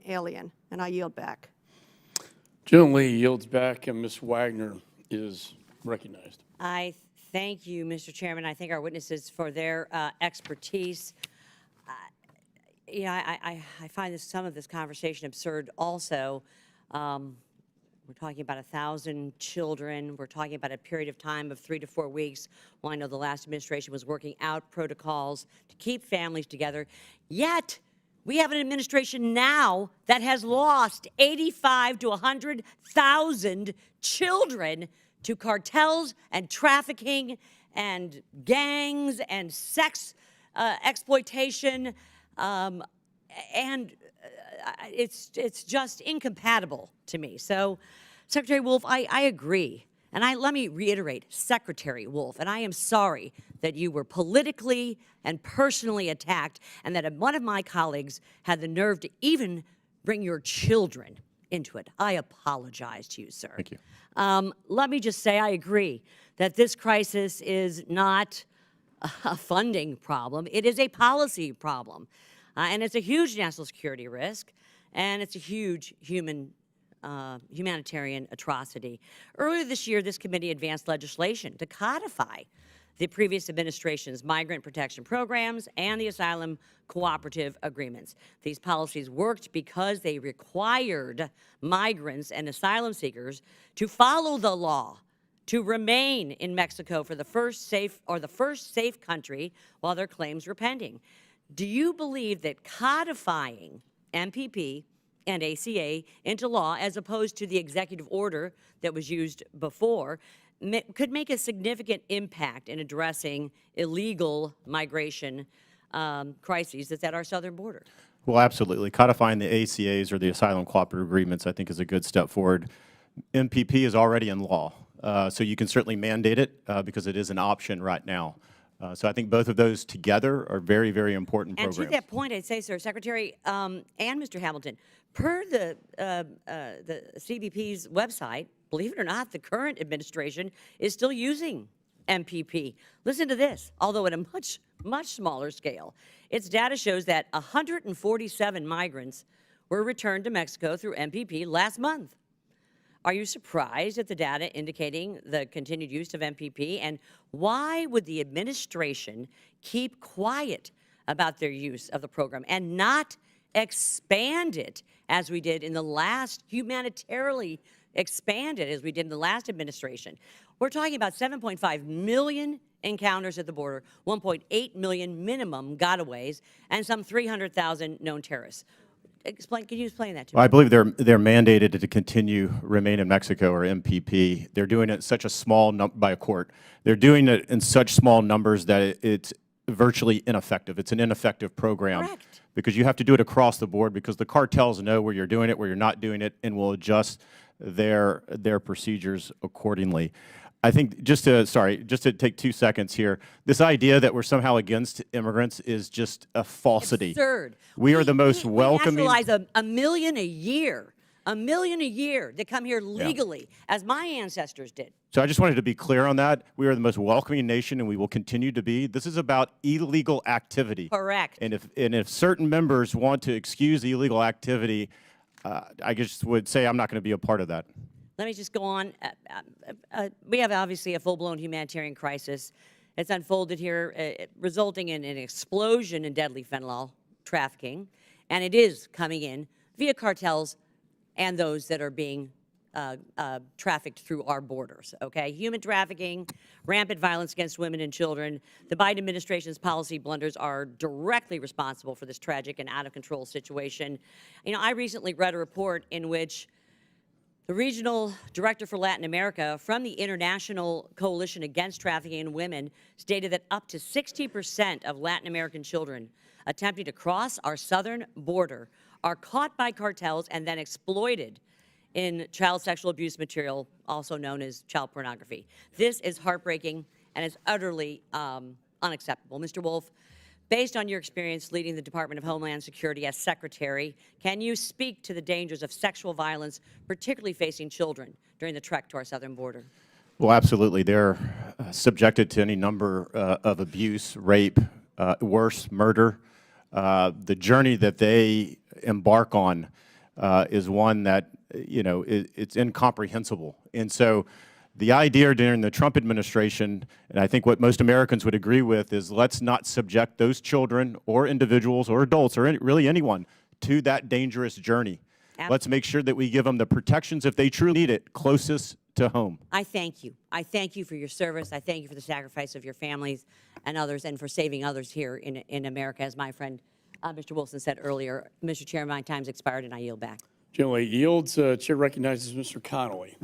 alien. And I yield back. Gentleman yields back, and Ms. Wagner is recognized. I thank you, Mr. Chairman. I thank our witnesses for their expertise. I find some of this conversation absurd also. We're talking about 1,000 children. We're talking about a period of time of 3 to 4 weeks. Well, I know the last administration was working out protocols to keep families together. Yet, we have an administration now that has lost 85 to 100,000 children to cartels and trafficking and gangs and sex exploitation. It's just incompatible to me. So, Secretary Wolf, I agree. And let me reiterate, Secretary Wolf, and I am sorry that you were politically and personally attacked and that one of my colleagues had the nerve to even bring your children into it. I apologize to you, sir. Thank you. Let me just say I agree that this crisis is not a funding problem. It is a policy problem. And it's a huge national security risk, and it's a huge humanitarian atrocity. Earlier this year, this committee advanced legislation to codify the previous administration's migrant protection programs and the asylum cooperative agreements. These policies worked because they required migrants and asylum seekers to follow the law, to remain in Mexico for the first safe country while their claims were pending. Do you believe that codifying MPP and ACA into law, as opposed to the executive order that was used before, could make a significant impact in addressing illegal migration crises that's at our southern border? Well, absolutely. Codifying the ACAs or the asylum cooperative agreements, I think, is a good step forward. MPP is already in law, so you can certainly mandate it because it is an option right now. So I think both of those together are very, very important programs. And to that point, I'd say, sir, Secretary and Mr. Hamilton, per the CBP's website, believe it or not, the current administration is still using MPP. Listen to this, although at a much, much smaller scale. Its data shows that 147 migrants were returned to Mexico through MPP last month. Are you surprised at the data indicating the continued use of MPP? And why would the administration keep quiet about their use of the program and not expand it as we did in the last, humanitarily expand it as we did in the last administration? We're talking about 7.5 million encounters at the border, 1.8 million minimum gotaways, and some 300,000 known terrorists. Can you explain that to me? Well, I believe they're mandated to continue remain in Mexico, or MPP. They're doing it in such a small by a court. They're doing it in such small numbers that it's virtually ineffective. It's an ineffective program. Correct. Because you have to do it across the board, because the cartels know where you're doing it, where you're not doing it, and will adjust their procedures accordingly. I think just to take 2 seconds here, this idea that we're somehow against immigrants is just a falsity. Absurd. We are the most welcoming. We naturalize a million a year that come here legally, as my ancestors did. So I just wanted to be clear on that. We are the most welcoming nation, and we will continue to be. This is about illegal activity. Correct. And if certain members want to excuse the illegal activity, I just would say I'm not going to be a part of that. Let me just go on. We have obviously a full-blown humanitarian crisis. It's unfolded here, resulting in an explosion in deadly fentanyl trafficking, and it is coming in via cartels and those that are being trafficked through our borders, okay? Human trafficking, rampant violence against women and children. The Biden administration's policy blunders are directly responsible for this tragic and out-of-control situation. You know, I recently read a report in which the regional director for Latin America from the International Coalition Against Trafficking in Women stated that up to 60% of Latin American children attempting to cross our southern border are caught by cartels and then exploited in child sexual abuse material, also known as child pornography. This is heartbreaking and is utterly unacceptable. Mr. Wolf, based on your experience leading the Department of Homeland Security as Secretary, can you speak to the dangers of sexual violence, particularly facing children, during the trek to our southern border? Well, absolutely. They're subjected to any number of abuse, rape, worse, murder. The journey that they embark on is one that, you know, it's incomprehensible. And so the idea during the Trump administration, and I think what most Americans would agree with, is let's not subject those children or individuals or adults or really anyone to that dangerous journey. Let's make sure that we give them the protections, if they truly need it, closest to home. I thank you. I thank you for your service. I thank you for the sacrifice of your families and others, and for saving others here in America, as my friend Mr. Wilson said earlier. Mr. Chair, my time's expired, and I yield back. Generally yields. Chair recognizes Mr. Connolly.